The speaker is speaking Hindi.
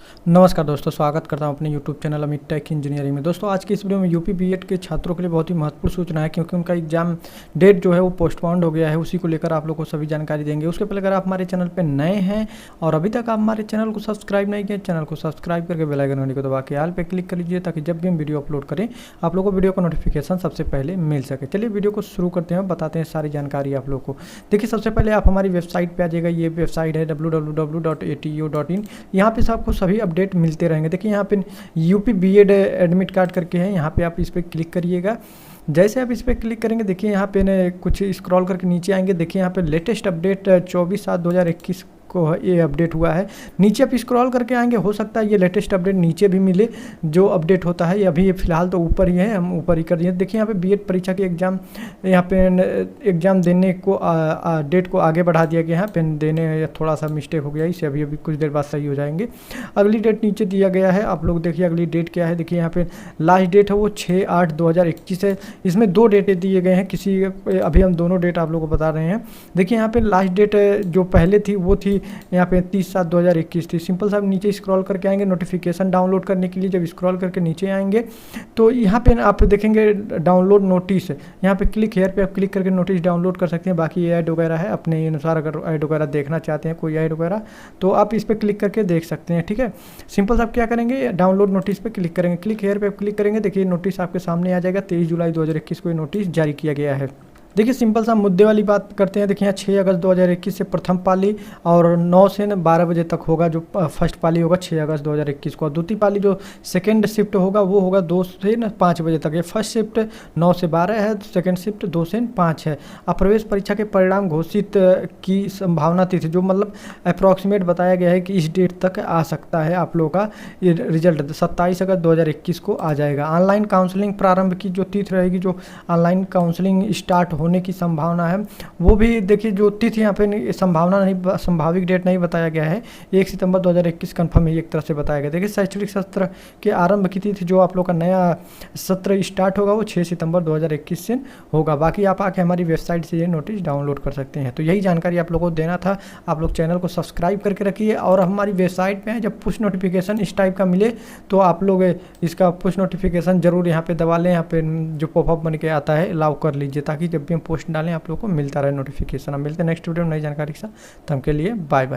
नमस्कार दोस्तों, स्वागत करता हूं अपने YouTube channel Amit tech engineering में। दोस्तों आज की इस वीडियो में यूपी बीएड के छात्रों के लिए बहुत ही महत्वपूर्ण सूचना है, क्योंकि उनका एग्जाम डेट जो है वो पोस्टपोन्ड हो गया है। उसी को लेकर आप लोगों को सभी जानकारी देंगे। उसके पहले अगर आप हमारे चैनल पर नए हैं और अभी तक आप हमारे चैनल को सब्सक्राइब नहीं किया, चैनल को सब्सक्राइब करके बेल आइकन घंटी को दबा के ऑल पे क्लिक कर लीजिए, ताकि जब भी हम वीडियो अपलोड करें आप लोगों को वीडियो का नोटिफिकेशन सबसे पहले मिल सके। चलिए वीडियो को शुरू करते हैं, बताते हैं सारी जानकारी आप लोग को। देखिए, सबसे पहले आप हमारी वेबसाइट पे आ जाइएगा। ये वेबसाइट है www.ATU.in। यहाँ पे आपको सभी अपडेट मिलते रहेंगे। देखिए यहाँ पे यूपी बीएड एडमिट कार्ड करके है, यहाँ पे आप इस पर क्लिक करिएगा। जैसे आप इस पर क्लिक करेंगे, देखिए यहाँ पे ने कुछ स्क्रॉल करके नीचे आएंगे। देखिए यहाँ पे लेटेस्ट अपडेट 24/7/2021 को ये अपडेट हुआ है। नीचे आप स्क्रॉल करके आएंगे, हो सकता है ये लेटेस्ट अपडेट नीचे भी मिले। जो अपडेट होता है ये अभी ये फिलहाल तो ऊपर ही है, हम ऊपर ही कर दिए। देखिए यहाँ पे बीएड परीक्षा के एग्जाम, यहाँ पे एग्जाम देने को डेट को आगे बढ़ा दिया गया है। पेन देने थोड़ा सा मिस्टेक हो गया, इसे अभी कुछ देर बाद सही हो जाएंगे। अगली डेट नीचे दिया गया है, आप लोग देखिए अगली डेट क्या है। देखिए यहाँ पे लास्ट डेट है वो 6/8/2021 है। इसमें 2 डेट दिए गए हैं, किसी अभी हम दोनों डेट आप लोग को बता रहे हैं। देखिए यहाँ पे लास्ट डेट जो पहले थी वो थी यहाँ पे 30/7/2021 थी। सिंपल सा नीचे स्क्रॉल करके आएंगे नोटिफिकेशन डाउनलोड करने के लिए। जब स्क्रॉल करके नीचे आएंगे तो यहाँ पे आप देखेंगे डाउनलोड नोटिस, यहाँ पे क्लिक हेयर पे आप क्लिक करके नोटिस डाउनलोड कर सकते हैं। बाकी ये ऐड वगैरह है, अपने अनुसार अगर ऐड वगैरह देखना चाहते हैं, कोई ऐड वगैरह, तो आप इस पर क्लिक करके देख सकते हैं। ठीक है, सिंपल सा आप क्या करेंगे, डाउनलोड नोटिस पे क्लिक करेंगे। क्लिक हेयर पे आप क्लिक करेंगे, देखिए नोटिस आपके सामने आ जाएगा। 23 जुलाई 2021 को ये नोटिस जारी किया गया है। देखिए सिंपल सा मुद्दे वाली बात करते हैं। देखिए यहाँ 6 अगस्त 2021 से प्रथम पाली और 9 से 12 बजे तक होगा। जो फर्स्ट पाली होगा 6 अगस्त 2021 को। द्वितीय पाली जो सेकंड शिफ्ट होगा वो होगा 2 से 5 बजे तक। ये फर्स्ट शिफ्ट 9 से 12 है, सेकंड शिफ्ट 2 से 5 है। अब प्रवेश परीक्षा के परिणाम घोषित की संभावना तिथि, जो मतलब अप्रॉक्सीमेट बताया गया है कि इस डेट तक आ सकता है आप लोगों का ये रिजल्ट 27 अगस्त 2021 को आ जाएगा। ऑनलाइन काउंसलिंग प्रारंभ की जो तिथि रहेगी, जो ऑनलाइन काउंसलिंग स्टार्ट होने की संभावना है, वो भी देखिए जो तिथि यहाँ पे संभावना नहीं, संभावित डेट नहीं बताया गया है। 1 सितंबर 2021 कन्फर्म है, एक तरह से बताया गया। देखिए शैक्षणिक सत्र के आरंभ की तिथि, जो आप लोग का नया सत्र स्टार्ट होगा वो 6 सितंबर 2021 से होगा। बाकी आप आके हमारी वेबसाइट से ये नोटिस डाउनलोड कर सकते हैं। तो यही जानकारी आप लोगों को देना था। आप लोग चैनल को सब्सक्राइब करके रखिए और हमारी वेबसाइट पे जब पुश नोटिफिकेशन इस टाइप का मिले तो आप लोग इसका पुश नोटिफिकेशन जरूर यहाँ पे दबा लें। यहाँ पे जो पॉपअप बन के आता है अलाउ कर लीजिए, ताकि जब भी हम पोस्ट डालें आप लोग को मिलता रहे नोटिफिकेशन। हम मिलते हैं नेक्स्ट वीडियो में नई जानकारी के साथ। तब के लिए बाय बाय।